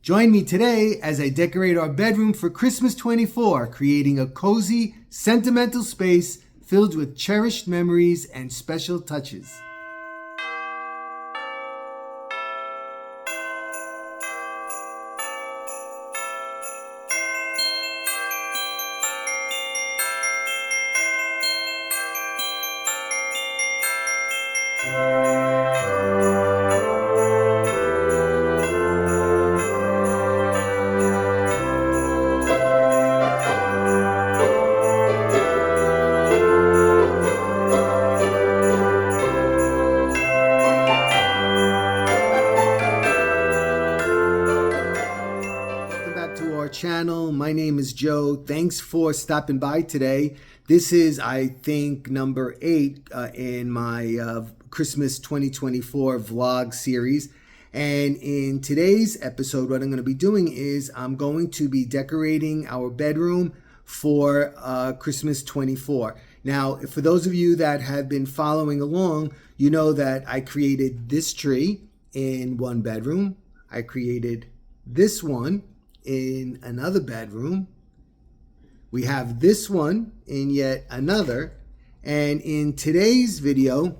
Join me today as I decorate our bedroom for Christmas 24, creating a cozy, sentimental space filled with cherished memories and special touches. Channel. My name is Joe. Thanks for stopping by today. This is, I think, number 8 in my Christmas 2024 vlog series. And in today's episode, what I'm going to be doing is I'm going to be decorating our bedroom for Christmas 24. Now, for those of you that have been following along, you know that I created this tree in one bedroom. I created this one in another bedroom. We have this one in yet another. And in today's video,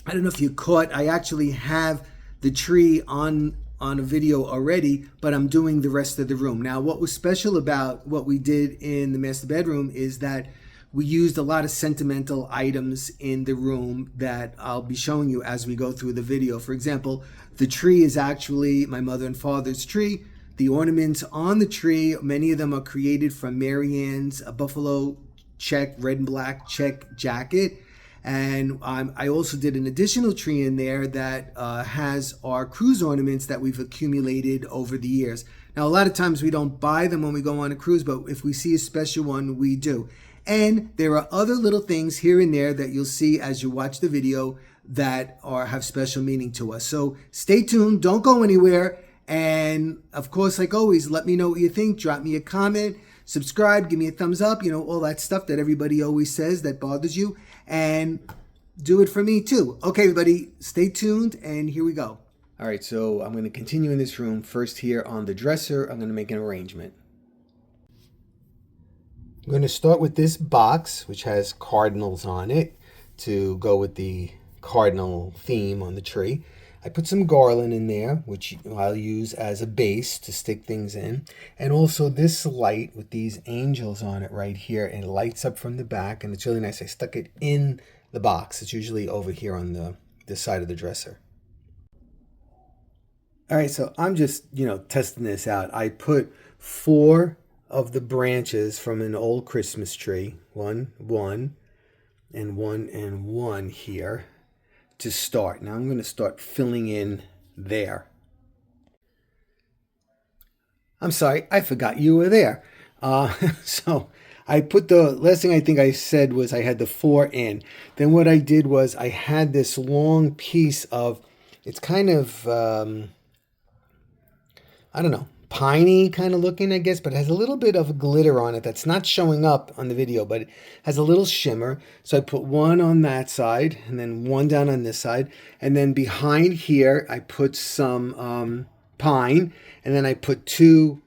I don't know if you caught, I actually have the tree on a video already, but I'm doing the rest of the room. Now, what was special about what we did in the master bedroom is that we used a lot of sentimental items in the room that I'll be showing you as we go through the video. For example, the tree is actually my mother and father's tree. The ornaments on the tree, many of them are created from Marianne's buffalo check, red and black check jacket. And I also did an additional tree in there that has our cruise ornaments that we've accumulated over the years. Now, a lot of times we don't buy them when we go on a cruise, but if we see a special one, we do. And there are other little things here and there that you'll see as you watch the video that have special meaning to us. So stay tuned, don't go anywhere. And of course, like always, let me know what you think. Drop me a comment, subscribe, give me a thumbs up, all that stuff that everybody always says that bothers you. And do it for me too. Okay, everybody, stay tuned, and here we go. All right, so I'm going to continue in this room. First here on the dresser, I'm going to make an arrangement. I'm going to start with this box, which has cardinals on it to go with the cardinal theme on the tree. I put some garland in there, which I'll use as a base to stick things in. And also this light with these angels on it right here, and it lights up from the back, and it's really nice. I stuck it in the box. It's usually over here on this side of the dresser. All right, so I'm just, testing this out. I put 4 of the branches from an old Christmas tree, one, and one here, to start. Now I'm going to start filling in there. I'm sorry, I forgot you were there. So I put the last thing I think I said was I had the 4 in. Then what I did was I had this long piece of, it's kind of, I don't know, piney kind of looking, I guess, but it has a little bit of glitter on it that's not showing up on the video, but it has a little shimmer. So I put 1 on that side and then 1 down on this side. And then behind here, I put some pine, and then I put 2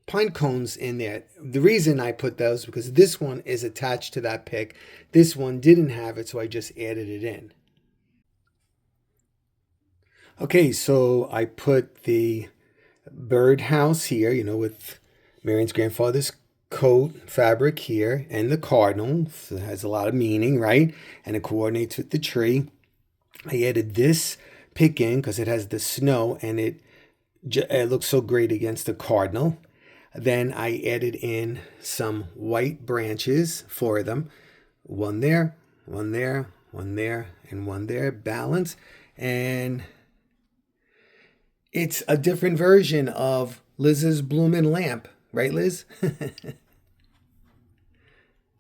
pine cones in there. The reason I put those is because this one is attached to that pick. This one didn't have it, so I just added it in. Okay, so I put the birdhouse here, with Marianne's grandfather's coat fabric here, and the cardinal. So it has a lot of meaning, right? And it coordinates with the tree. I added this pick in because it has the snow, and it looks so great against the cardinal. Then I added in some white branches, 4 of them. 1 there, 1 there, 1 there, and 1 there. Balance. And it's a different version of Liz's bloomin' lamp. Right, Liz? I'm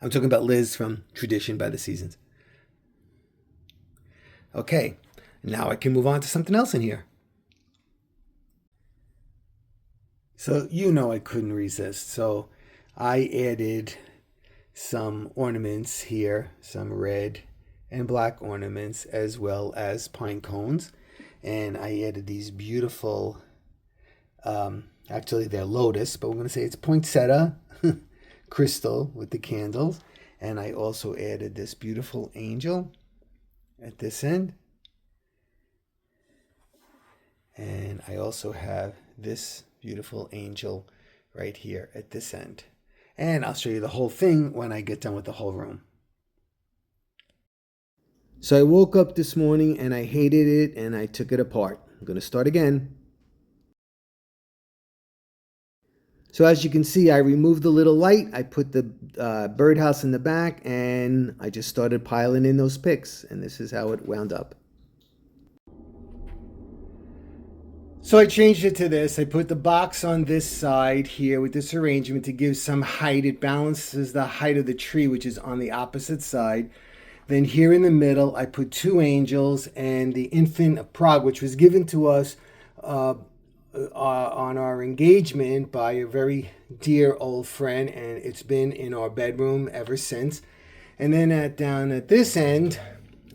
talking about Liz from Tradition by the Seasons. Okay, now I can move on to something else in here. So I couldn't resist. So I added some ornaments here, some red and black ornaments, as well as pine cones. And I added these beautiful Actually, they're lotus, but we're going to say it's poinsettia crystal with the candles. And I also added this beautiful angel at this end. And I also have this beautiful angel right here at this end. And I'll show you the whole thing when I get done with the whole room. So I woke up this morning and I hated it and I took it apart. I'm going to start again. So as you can see, I removed the little light, I put the birdhouse in the back, and I just started piling in those picks, and this is how it wound up. So I changed it to this. I put the box on this side here with this arrangement to give some height. It balances the height of the tree, which is on the opposite side. Then here in the middle, I put two angels and the infant of Prague, which was given to us on our engagement by a very dear old friend, and it's been in our bedroom ever since. And then down at this end,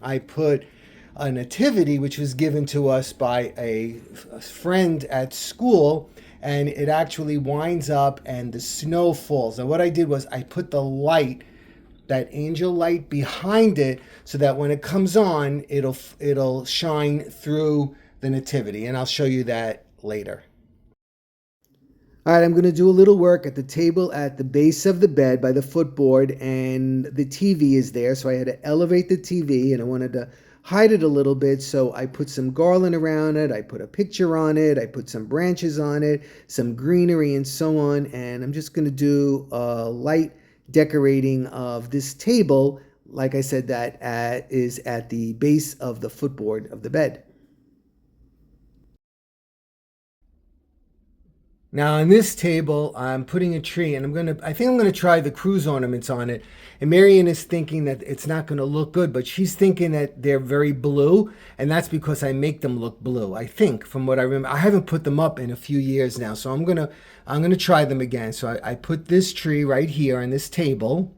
I put a nativity which was given to us by a friend at school, and it actually winds up and the snow falls. And what I did was I put the light, that angel light, behind it so that when it comes on, it'll shine through the nativity, and I'll show you that later. All right, I'm going to do a little work at the table at the base of the bed by the footboard, and the TV is there, so I had to elevate the TV, and I wanted to hide it a little bit, so I put some garland around it, I put a picture on it, I put some branches on it, some greenery and so on, and I'm just going to do a light decorating of this table. Like I said, that is at the base of the footboard of the bed. Now on this table, I'm putting a tree, and I think I'm gonna try the cruise ornaments on it. And Marianne is thinking that it's not gonna look good, but she's thinking that they're very blue, and that's because I make them look blue. I think, from what I remember, I haven't put them up in a few years now, so I'm gonna try them again. So I put this tree right here on this table.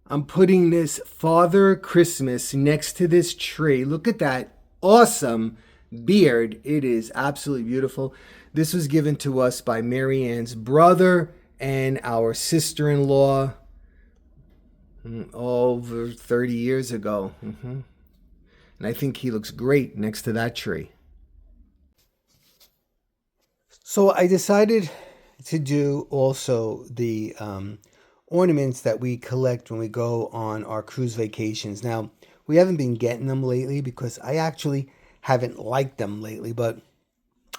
I'm putting this Father Christmas next to this tree. Look at that awesome beard. It is absolutely beautiful. This was given to us by Marianne's brother and our sister-in-law over 30 years ago. And I think he looks great next to that tree. So I decided to do also the ornaments that we collect when we go on our cruise vacations. Now, we haven't been getting them lately because I actually haven't liked them lately, but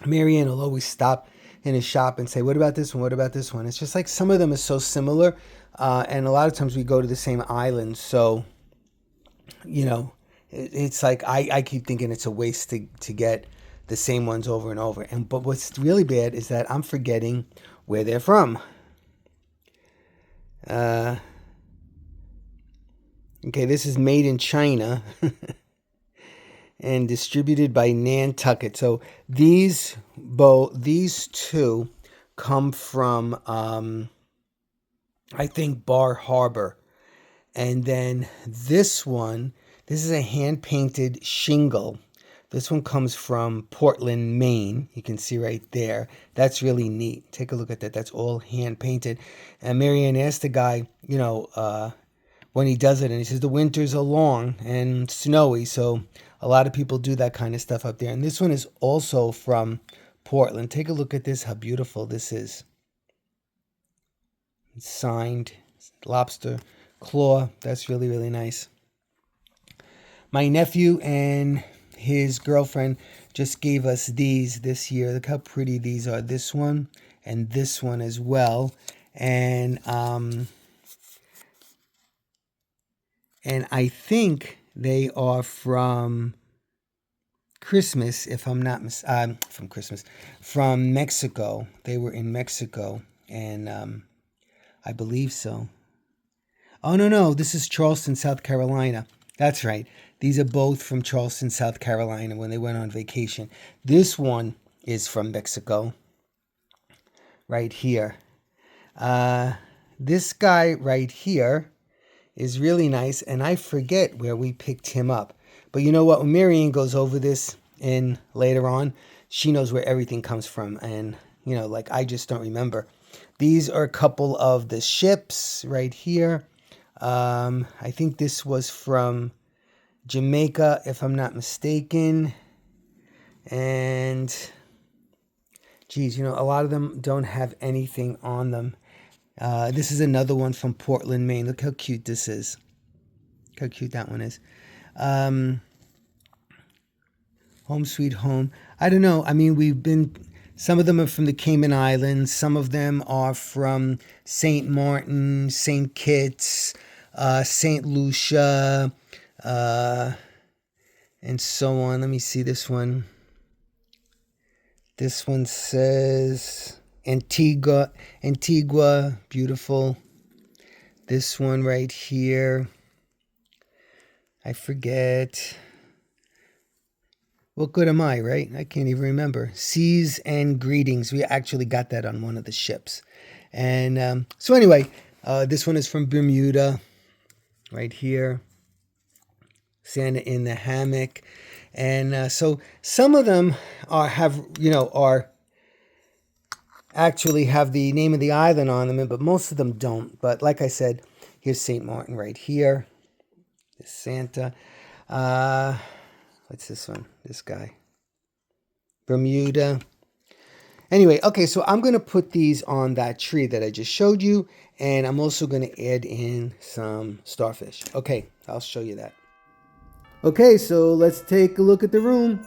Marianne will always stop in a shop and say, what about this one? What about this one? It's just like some of them are so similar, and a lot of times we go to the same island, so, you know, it's like I keep thinking it's a waste to get the same ones over and over. But what's really bad is that I'm forgetting where they're from. Okay, this is made in China. And distributed by Nantucket. So these two come from, I think, Bar Harbor. And then this is a hand-painted shingle. This one comes from Portland, Maine. You can see right there. That's really neat. Take a look at that. That's all hand-painted. And Marianne asked the guy, you know, when he does it, and he says the winters are long and snowy, so a lot of people do that kind of stuff up there. And this one is also from Portland. Take a look at this, how beautiful this is. It's signed, lobster claw. That's really, really nice. My nephew and his girlfriend just gave us these this year. Look how pretty these are. This one and this one as well. And I think they are from Christmas, if I'm not from Mexico. They were in Mexico, and I believe so. Oh, no, this is Charleston, South Carolina. That's right. These are both from Charleston, South Carolina when they went on vacation. This one is from Mexico, right here. This guy right here is really nice, and I forget where we picked him up. But you know what? When Marianne goes over this in later on, she knows where everything comes from, and you know, like I just don't remember. These are a couple of the ships right here. I think this was from Jamaica, if I'm not mistaken. And geez, you know, a lot of them don't have anything on them. This is another one from Portland, Maine. Look how cute this is. Look how cute that one is. Home Sweet Home. I don't know. I mean, some of them are from the Cayman Islands. Some of them are from St. Martin, St. Kitts, St. Lucia, and so on. Let me see this one. This one says Antigua, beautiful. This one right here, I forget. What good am I, right? I can't even remember. Seas and Greetings. We actually got that on one of the ships. And so anyway, this one is from Bermuda, right here. Santa in the hammock. And so some of them actually have the name of the island on them, but most of them don't. But like I said, here's St. Martin right here. There's Santa. What's this one? This guy. Bermuda. Anyway, okay, so I'm going to put these on that tree that I just showed you, and I'm also going to add in some starfish. Okay, I'll show you that. Okay, so let's take a look at the room.